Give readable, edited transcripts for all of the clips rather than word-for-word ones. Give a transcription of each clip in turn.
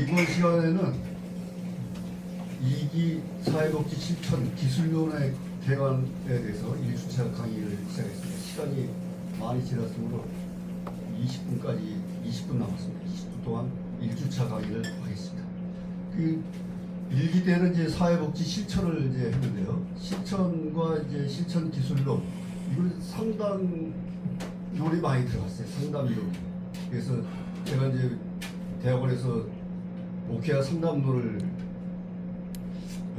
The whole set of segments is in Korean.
이번 시간에는 2기 사회복지 실천 기술위원회 개관에 대해서 1주차 강의를 시작했습니다. 시간이 많이 지났으므로 20분 남았습니다. 20분 동안 1주차 강의를 하겠습니다. 그 1기 때는 이제 사회복지 실천을 이제 했는데요. 실천과 이제 실천 기술론, 이걸 상담론이 많이 들어갔어요. 상담론. 그래서 제가 이제 대학원에서 오케아 상담론을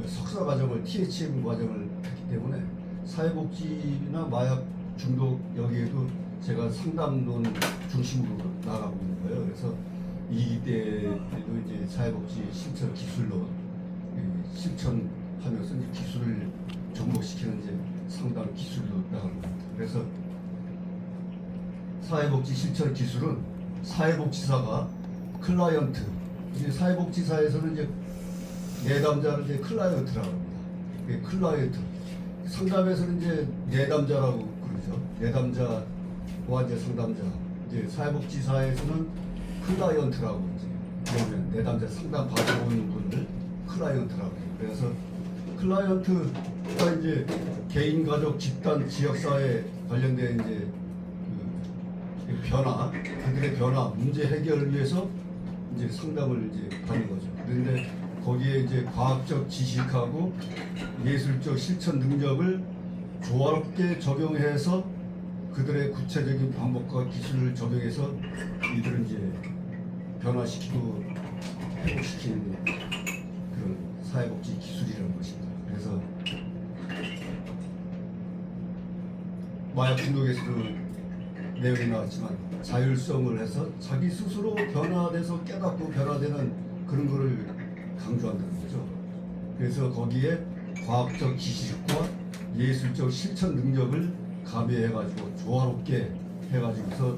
석사 과정을 THM 과정을 했기 때문에 사회복지나 마약 중독 여기에도 제가 상담론 중심으로 나가고 있는 거예요. 그래서 2기 때도 이제 사회복지 실천 기술론 실천하면서 이제 기술을 접목시키는 이제 상담 기술로 나가는 겁니다. 그래서 사회복지 실천 기술은 사회복지사가 클라이언트, 이제 사회복지사에서는 이제 내담자를 이제 클라이언트라고 합니다. 클라이언트. 상담에서는 이제 내담자라고 그러죠. 내담자와 이제 상담자. 이제 사회복지사에서는 클라이언트라고 이제 그러면 내담자 상담 받으러 오는 분들 클라이언트라고 해요. 그래서 클라이언트가 이제 개인, 가족, 집단, 지역사회 관련된 이제 그 변화, 그들의 변화, 문제 해결을 위해서 이제 상담을 이제 받는 거죠. 그런데 거기에 이제 과학적 지식하고 예술적 실천 능력을 조화롭게 적용해서 그들의 구체적인 방법과 기술을 적용해서 이들을 이제 변화시키고 회복시키는 그런 사회복지 기술이라는 것입니다. 그래서 마약 중독에서도 내용이 나왔지만 자율성을 해서 자기 스스로 변화돼서 깨닫고 변화되는 그런 거를 강조한다는 거죠. 그래서 거기에 과학적 지식과 예술적 실천 능력을 가미해가지고 조화롭게 해가지고서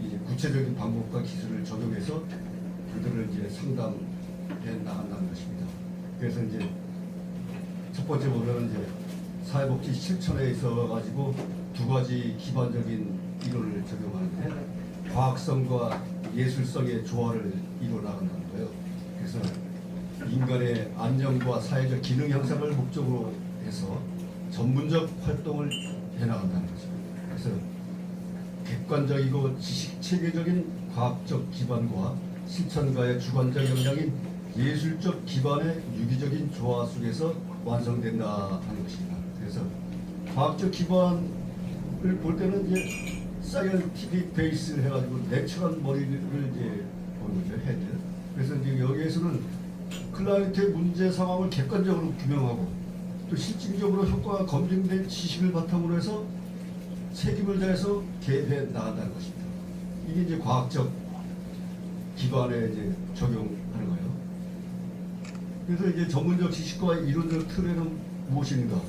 이제 구체적인 방법과 기술을 적용해서 그들을 이제 상담해 나간다는 것입니다. 그래서 이제 첫 번째 보면은 이제 사회복지 실천에 있어 가지고 두 가지 기반적인 이론을 적용하는데 과학성과 예술성의 조화를 이루어 나간다는 거예요. 그래서 인간의 안정과 사회적 기능 향상을 목적으로 해서 전문적 활동을 해나간다는 것입니다. 그래서 객관적이고 지식 체계적인 과학적 기반과 실천가의 주관적 역량인 예술적 기반의 유기적인 조화 속에서 완성된다 하는 것입니다. 그래서 과학적 기반을 볼 때는 이제 사이언티픽 베이스를 해가지고 내추럴 머리를 이제 보는 거죠, 헤드. 그래서 이제 여기에서는 클라이언트의 문제 상황을 객관적으로 규명하고 또 실질적으로 효과가 검증된 지식을 바탕으로 해서 책임을 다해서 개입해 나간다는 것입니다. 이게 이제 과학적 기반에 이제 적용하는 거예요. 그래서 이제 전문적 지식과 이론적 틀에는 무엇인가?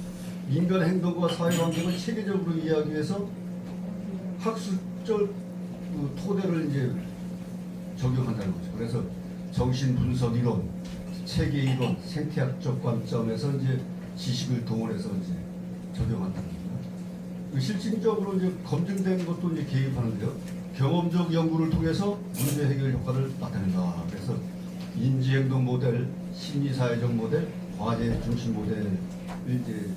인간의 행동과 사회 환경을 체계적으로 이해하기 위해서 학술적 토대를 이제 적용한다는 거죠. 그래서 정신 분석 이론, 체계 이론, 생태학적 관점에서 이제 지식을 동원해서 이제 적용한다는 겁니다. 실질적으로 이제 검증된 것도 이제 개입하는데요. 경험적 연구를 통해서 문제 해결 효과를 나타낸다. 그래서 인지행동 모델, 심리사회적 모델, 과제 중심 모델을 이제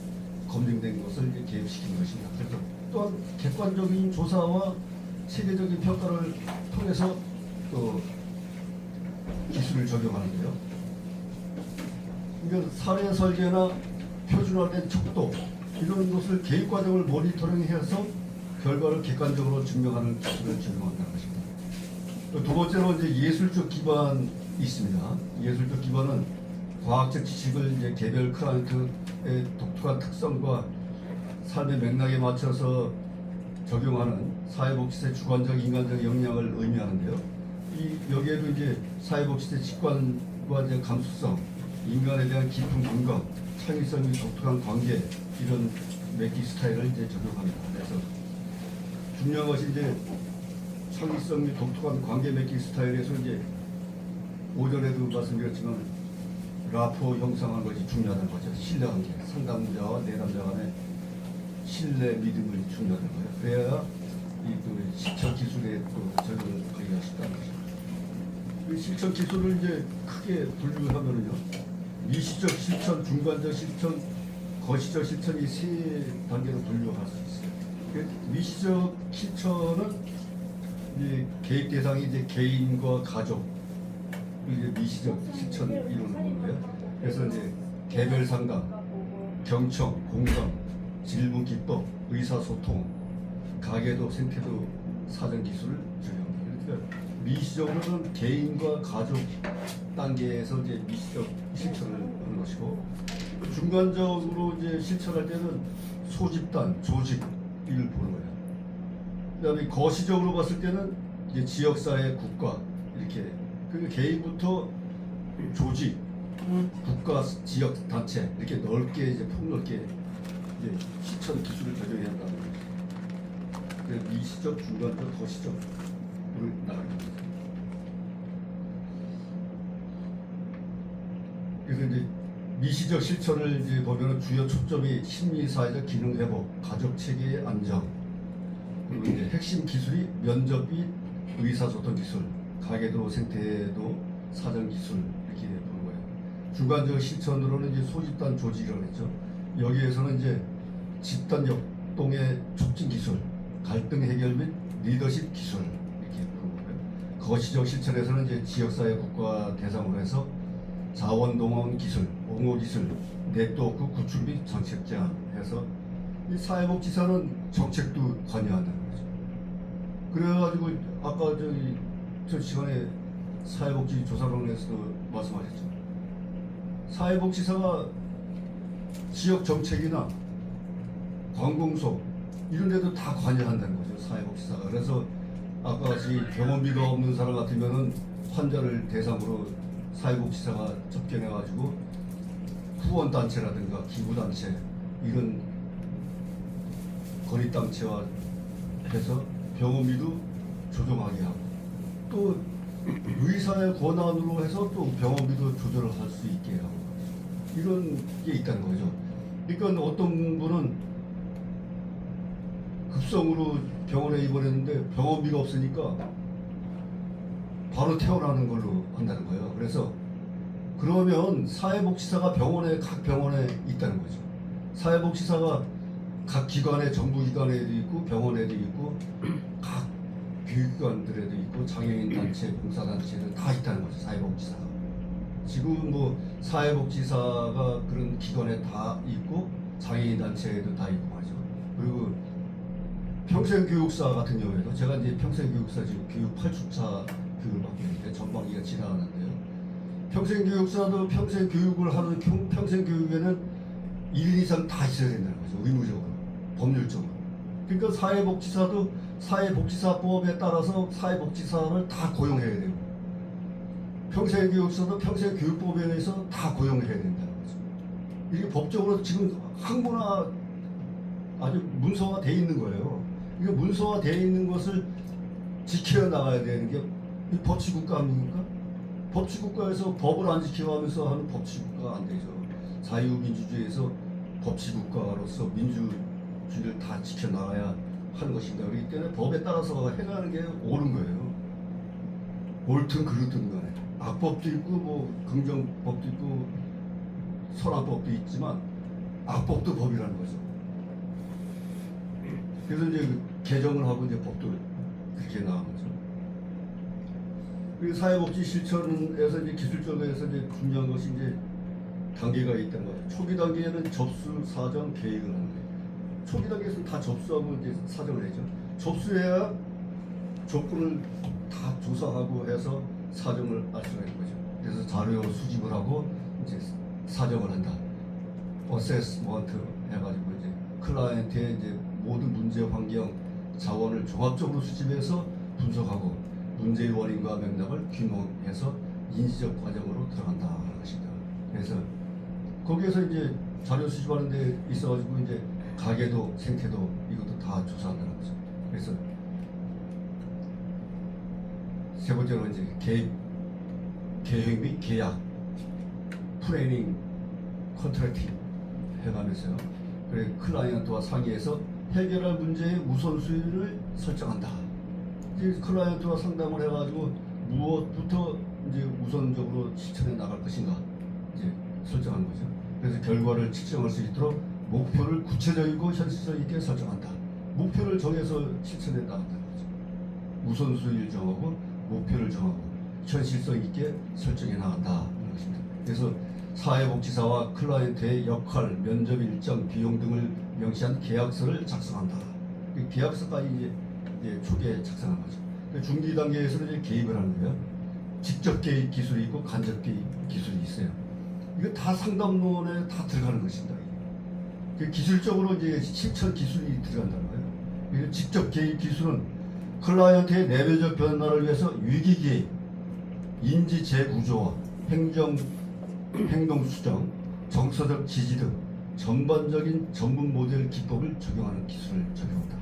검증된 것을 이제 개입시키는 것입니다. 그래서 또한 객관적인 조사와 체계적인 평가를 통해서 또 기술을 적용하는데요. 그러니까 사례 설계나 표준화된 척도 이런 것을 개입 과정을 모니터링해서 결과를 객관적으로 증명하는 기술을 적용한다는 것입니다. 두 번째로 이제 예술적 기반이 있습니다. 예술적 기반은 과학적 지식을 이제 개별 클라이언트의 독특한 특성과 삶의 맥락에 맞춰서 적용하는 사회복지사의 주관적 인간적 역량을 의미하는데요. 여기에도 이제 사회복지사의 직관과 이제 감수성, 인간에 대한 깊은 공감, 창의성이 독특한 관계 이런 매기 스타일을 이제 적용합니다. 그래서 중요한 것이 이제 창의성이 독특한 관계 매기 스타일에서 이제 오전에도 말씀드렸지만 라포 형성하는 것이 중요하다는 거죠. 신뢰관계, 상담자와 내담자 간의 신뢰, 믿음을 중요하다는 거예요. 그래야 이 또 실천 기술에 또 적용을 하기가 쉽다는 것입니다. 이 실천 기술을 이제 크게 분류하면은요, 미시적 실천, 중간적 실천, 거시적 실천 이 세 단계로 분류할 수 있어요. 미시적 실천은 이제 개입 대상이 이제 개인과 가족, 이제 미시적 실천을 이루는 건데요. 그래서 이제 개별 상담, 경청, 공감, 질문 기법, 의사소통, 가계도, 생태도, 사전 기술을 적용합니다. 그러니까 미시적으로는 개인과 가족 단계에서 이제 미시적 실천을 하는 것이고, 중간적으로 이제 실천할 때는 소집단, 조직 이를 보는 거예요. 그다음에 거시적으로 봤을 때는 이제 지역사회, 국가 이렇게, 그 개인부터 조직, 국가, 지역, 단체 이렇게 넓게 이제 폭넓게 이제 실천 기술을 적용해야 한다는 거죠. 그래서 미시적, 중간적, 거시적으로 나가는 겁니다. 그래서 이제 미시적 실천을 이제 보면은 주요 초점이 심리, 사회적 기능 회복, 가족 체계의 안정, 그리고 이제 핵심 기술이 면접 및 의사소통 기술, 가계도, 생태도, 사전 기술 이렇게 보는 거예요. 중간적 실천으로는 이제 소집단 조직이라고 했죠. 여기에서는 이제 집단 역동의 촉진 기술, 갈등 해결 및 리더십 기술 이렇게 보는 거고요. 거시적 실천에서는 이제 지역사회, 국가 대상으로 해서 자원동원 기술, 옹호 기술, 네트워크 구축 및 정책 제안해서 이 사회복지사는 정책도 관여한다는 거죠. 그래가지고 아까 저 시간에 사회복지 조사론에서도 말씀하셨죠. 사회복지사가 지역 정책이나 관공서 이런 데도 다 관여한다는 거죠. 사회복지사가. 그래서 아까 같이 병원비가 없는 사람 같으면은 환자를 대상으로 사회복지사가 접견해가지고 후원단체라든가 기부단체 이런 건립단체와 해서 병원비도 조정하게 하고, 또 의사의 권한으로 해서 또 병원비도 조절을 할 수 있게 하고, 이런 게 있다는 거죠. 그러니까 어떤 분은 급성으로 병원에 입원했는데 병원비가 없으니까 바로 퇴원하는 걸로 한다는 거예요. 그래서 그러면 사회복지사가 각 병원에 있다는 거죠. 사회복지사가 각 기관에, 정부기관에도 있고 병원에도 있고 각 교육기관들에도 있고 장애인 단체, 봉사단체들 다 있다는 거죠. 사회복지사가. 지금 뭐 사회복지사가 그런 기관에 다 있고 장애인 단체에도 다 있고 말이죠. 그리고 평생교육사 같은 경우에도 제가 이제 평생교육사 지금 교육 8주차 교육을 받고 있는데 전반기가 지나가는데요. 평생교육사도 평생교육을 하는 평생교육에는 1인 이상 다 있어야 된다는 거죠. 의무적으로, 법률적으로. 그러니까 사회복지사도 사회복지사법에 따라서 사회복지사를 다 고용해야 되고, 평생교육사도 평생교육법에 의해서 다 고용해야 된다는 거죠. 이게 법적으로 지금 항구나 아주 문서화 돼 있는 거예요. 이게 문서화 돼 있는 것을 지켜 나가야 되는 게 법치국가 아닙니까? 법치국가에서 법을 안 지켜가면서 하는 법치국가가 안 되죠. 자유민주주의에서 법치국가로서 민주주의를 다 지켜나가야 하는 것입니다. 그렇기 때문에 법에 따라서 해가는 게 옳은 거예요. 옳든 그르든 간에. 악법도 있고 뭐 긍정법도 있고 선악법도 있지만 악법도 법이라는 거죠. 그래서 이제 개정을 하고 이제 법도 그렇게 나온 거죠. 그리고 사회복지 실천에서 이제 기술적으로 해서 이제 중요한 것이 이제 단계가 있다는 거죠. 초기 단계에는 접수, 사정, 계획을 하는 거예요. 초기 단계에서는 다 접수하고 이제 사정을 하죠. 접수해야 조건을 다 조사하고 해서 사정을 알 수가 있는 거죠. 그래서 자료 수집을 하고 이제 사정을 한다. 어세스먼트 해가지고 이제 클라이언트의 이제 모든 문제 환경 자원을 종합적으로 수집해서 분석하고 문제의 원인과 맥락을 규명해서 인지적 과정으로 들어간다는 것입니다. 그래서 거기에서 이제 자료 수집하는 데 있어가지고 이제 가계도, 생태도 이것도 다 조사한다는 거죠. 그래서 세 번째로 이제 계획 및 계약, 플래닝, 컨트랙팅 해가면서요. 그래 클라이언트와 상의해서 해결할 문제의 우선순위를 설정한다. 이제 클라이언트와 상담을 해가지고 무엇부터 이제 우선적으로 실천해 나갈 것인가 이제 설정한 거죠. 그래서 결과를 측정할 수 있도록 목표를 구체적이고 현실성 있게 설정한다. 목표를 정해서 실천해 나간다는 거죠. 우선순위를 정하고 목표를 정하고 현실성 있게 설정해 나간다는 것입니다. 그래서 사회복지사와 클라이언트의 역할, 면접 일정, 비용 등을 명시한 계약서를 작성한다. 그 계약서까지 이제 초기에 작성한 거죠. 중기 단계에서는 이제 개입을 하는 거예요. 직접 개입 기술이 있고 간접 개입 기술이 있어요. 이거 다 상담론에 다 들어가는 것입니다. 그 기술적으로 이제 실천 기술이 들어간다는 거예요. 그래서 직접 개입 기술은 클라이언트의 내부적 변화를 위해서 위기 개입, 인지 재구조화, 행동 수정, 정서적 지지 등 전반적인 전문 모델 기법을 적용하는 기술을 적용한다.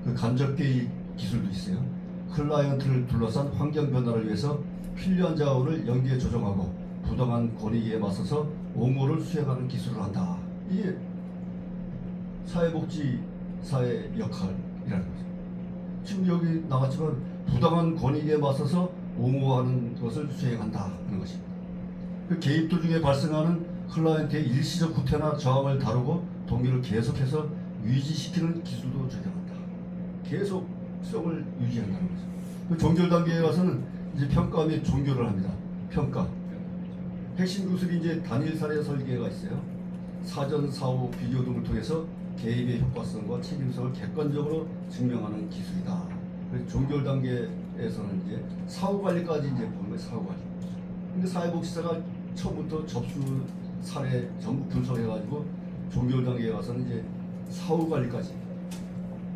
그 간접 개입 기술도 있어요. 클라이언트를 둘러싼 환경 변화를 위해서 필요한 자원을 연계에 조정하고 부당한 권익에 맞서서 옹호를 수행하는 기술을 한다. 이게 사회복지사의 역할이라는 거죠. 지금 여기 나왔지만 부당한 권익에 맞서서 옹호하는 것을 수행한다는 것입니다. 그 개입 도중에 발생하는 클라이언트의 일시적 구태나 저항을 다루고 동기를 계속해서 유지시키는 기술도 적용한다. 계속성을 유지한다는 거죠. 그 종결 단계에 가서는 이제 평가 및 종결을 합니다. 평가. 핵심 기술이 이제 단일 사례 설계가 있어요. 사전, 사후, 비교 등을 통해서 개입의 효과성과 책임성을 객관적으로 증명하는 기술이다. 그래서 종결 단계에서는 이제 사후 관리까지 이제 보는 거예요. 사후 관리. 근데 사회복지사가 처음부터 접수 사례 전부 분석해가지고 종결 단계에 가서는 이제 사후 관리까지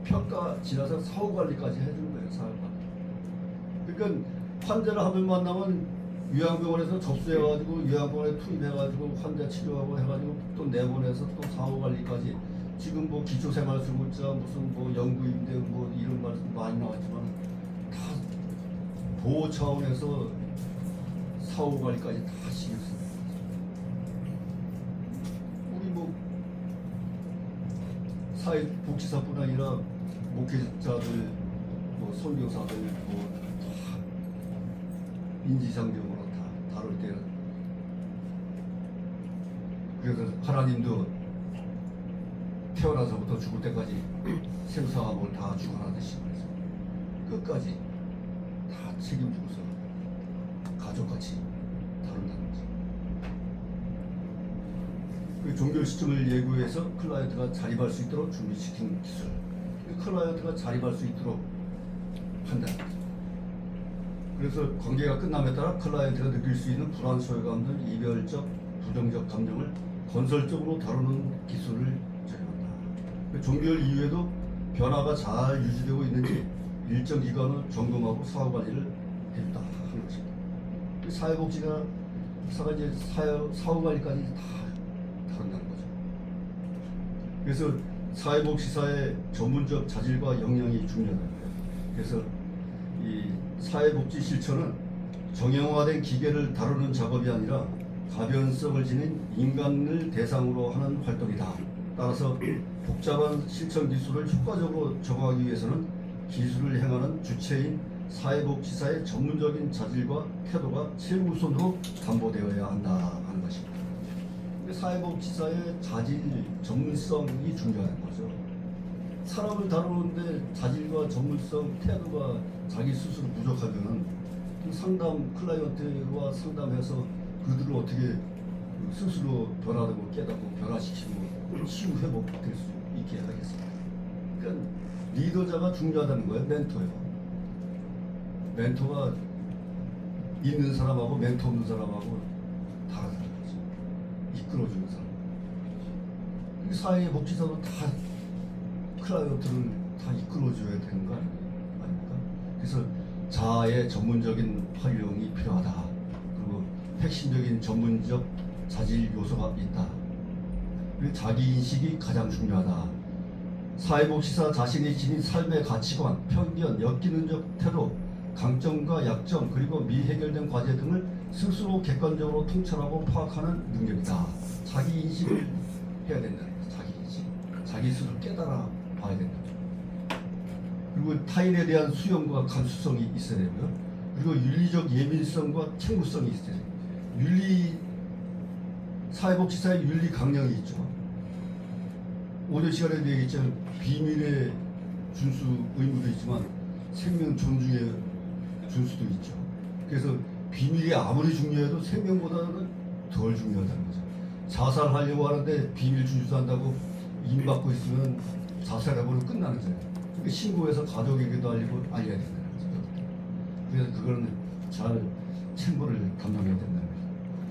평가 지나서 사후 관리까지 해주는 거예요. 사후 관리. 그러니까 환자를 한 번 만나면 요양병원에서 접수해가지고 요양병원에 투입해가지고 환자 치료하고 해가지고 또 내보내서 또 사후 관리까지 지금 뭐 기초생활수급자 무슨 뭐 연구인데 뭐 이런 말씀 많이 나왔지만 다 보호 차원에서 사후 관리까지 다 신경 씁니다. 우리 뭐 사회복지사뿐 아니라 목회자들, 뭐 선교사들 뭐 인지상정으로 다 다룰 때는 그래서 하나님도 태어나서부터 죽을 때까지 생사함을 다 주관하듯이 끝까지 다 책임지고서 가족같이 다룬다는 거죠. 그 종결 시점을 예고해서 클라이언트가 자립할 수 있도록 준비시키는 기술. 클라이언트가 자립할 수 있도록 한다는 거죠. 그래서 관계가 끝남에 따라 클라이언트가 느낄 수 있는 불안, 소외감 등 이별적, 부정적 감정을 건설적으로 다루는 기술을 적용한다. 종결 이후에도 변화가 잘 유지되고 있는지 일정 기간 후 점검하고 사후 관리를 해준다 하는 것입니다. 사회복지사가 이제 사후 관리까지 다 다룬다는 거죠. 그래서 사회복지사의 전문적 자질과 역량이 중요하다는 거예요. 그래서 이 사회복지 실천은 정형화된 기계를 다루는 작업이 아니라 가변성을 지닌 인간을 대상으로 하는 활동이다. 따라서 복잡한 실천 기술을 효과적으로 적용하기 위해서는 기술을 행하는 주체인 사회복지사의 전문적인 자질과 태도가 최우선으로 담보되어야 한다 하는 것입니다. 사회복지사의 자질, 전문성이 중요한 거죠. 사람을 다루는데 자질과 전문성, 태도가 자기 스스로 부족하면은 상담 클라이언트와 상담해서 그들을 어떻게 스스로 변화되고 깨닫고 변화시키고 치유 회복될 수 있게 하겠습니다. 그러니까 리더자가 중요하다는 거예요. 멘토요. 멘토가 있는 사람하고 멘토 없는 사람하고 다르다는 거죠. 이끌어주는 사람. 사회복지사도 다 클라이언트를 다 이끌어줘야 되는 거 아닙니까? 그래서 자아의 전문적인 활용이 필요하다. 그리고 핵심적인 전문적 자질 요소가 있다. 그리고 자기인식이 가장 중요하다. 사회복지사 자신이 지닌 삶의 가치관, 편견, 엮이는적 태도, 강점과 약점, 그리고 미해결된 과제 등을 스스로 객관적으로 통찰하고 파악하는 능력이다. 자기인식을 해야 된다는 거예요. 자기인식. 자기 스스로 깨달아 봐야 된다. 그리고 타인에 대한 수용과 감수성이 있어야 되고요. 그리고 윤리적 예민성과 책무성이 있어요. 사회복지사의 윤리 강령이 있죠. 오전 시간에도 얘기했지만 비밀의 준수 의무도 있지만 생명 존중의 준수도 있죠. 그래서 비밀이 아무리 중요해도 생명보다는 덜 중요하다는 거죠. 자살하려고 하는데 비밀 준수도 한다고 임받고 있으면 자살해버리면 끝나는 거잖아요. 그러니까 신고해서 가족에게도 알려야 된다는 거죠. 그래서 그거는 잘 책무를 감당해야 된다는 거죠.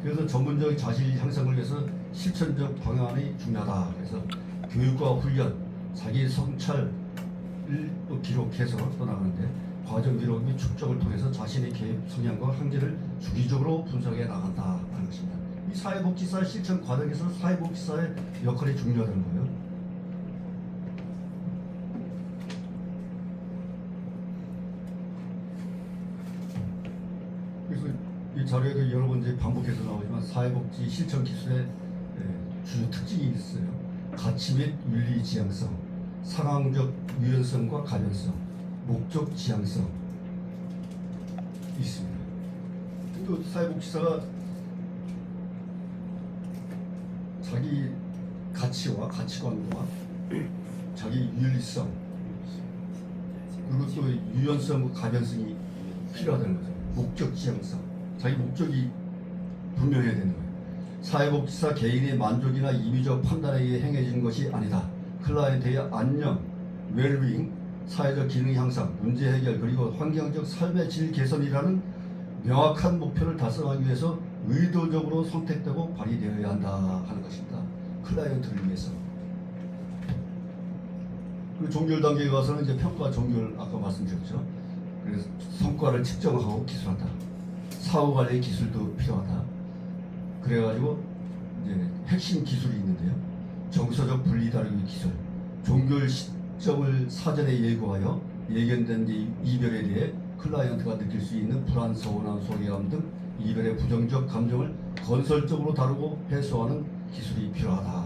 그래서 전문적 자질 향상을 위해서 실천적 방향이 중요하다. 그래서 교육과 훈련, 자기 성찰을 기록해서 떠나가는데 과정 기록 및 축적을 통해서 자신의 계획 성향과 한계를 주기적으로 분석해 나간다 하는 것입니다. 이 사회복지사 실천 과정에서 사회복지사의 역할이 중요하다는 거예요. 그래서 이 자료에도 여러 번 이제 반복해서 나오지만 사회복지 실천 기술의 주요 특징이 있어요. 가치 및 윤리 지향성, 상황적 유연성과 가변성, 목적 지향성 있습니다. 또 사회복지사가 자기 가치와 가치관과 자기 윤리성 그리고 또 유연성과 가변성이 필요하다는 거죠. 목적 지향성, 자기 목적이 분명해야 되는 거예요. 사회복지사 개인의 만족이나 임의적 판단에 의해 행해지는 것이 아니다. 클라이언트의 안녕, 웰빙, 사회적 기능 향상, 문제 해결 그리고 환경적 삶의 질 개선이라는 명확한 목표를 달성하기 위해서 의도적으로 선택되고 발휘되어야 한다 하는 것입니다. 클라이언트를 위해서. 그리고 종결 단계에 가서는 이제 평가 종결 아까 말씀드렸죠. 그래서 성과를 측정하고 기술한다. 사후 관리 기술도 필요하다. 그래가지고 이제 핵심 기술이 있는데요. 정서적 분리 다루기 기술, 종결 시점을 사전에 예고하여 예견된 이별에 대해 클라이언트가 느낄 수 있는 불안, 서운함, 소외감 등 이별의 부정적 감정을 건설적으로 다루고 해소하는 기술이 필요하다.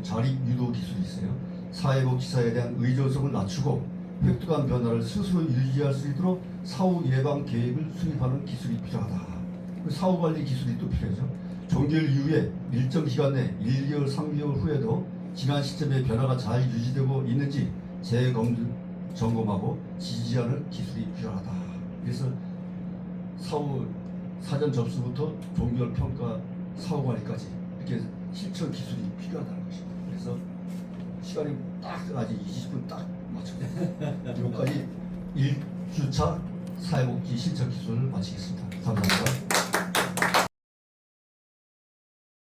자립 유도 기술이 있어요. 사회복지사에 대한 의존성을 낮추고 획득한 변화를 스스로 유지할 수 있도록 사후 예방 계획을 수립하는 기술이 필요하다. 사후 관리 기술이 또 필요하죠. 종결 이후에 일정 기간 내 1개월, 3개월 후에도 지난 시점의 변화가 잘 유지되고 있는지 점검하고 지지하는 기술이 필요하다. 그래서 사후 사전 접수부터 종결 평가, 사후 관리까지 이렇게 실천 기술이 필요하다는 것입니다. 그래서 시간이 딱 아직 20분 딱 맞췄네요. 여기까지 1주차 사회복지 실천 기술을 마치겠습니다. 감사합니다.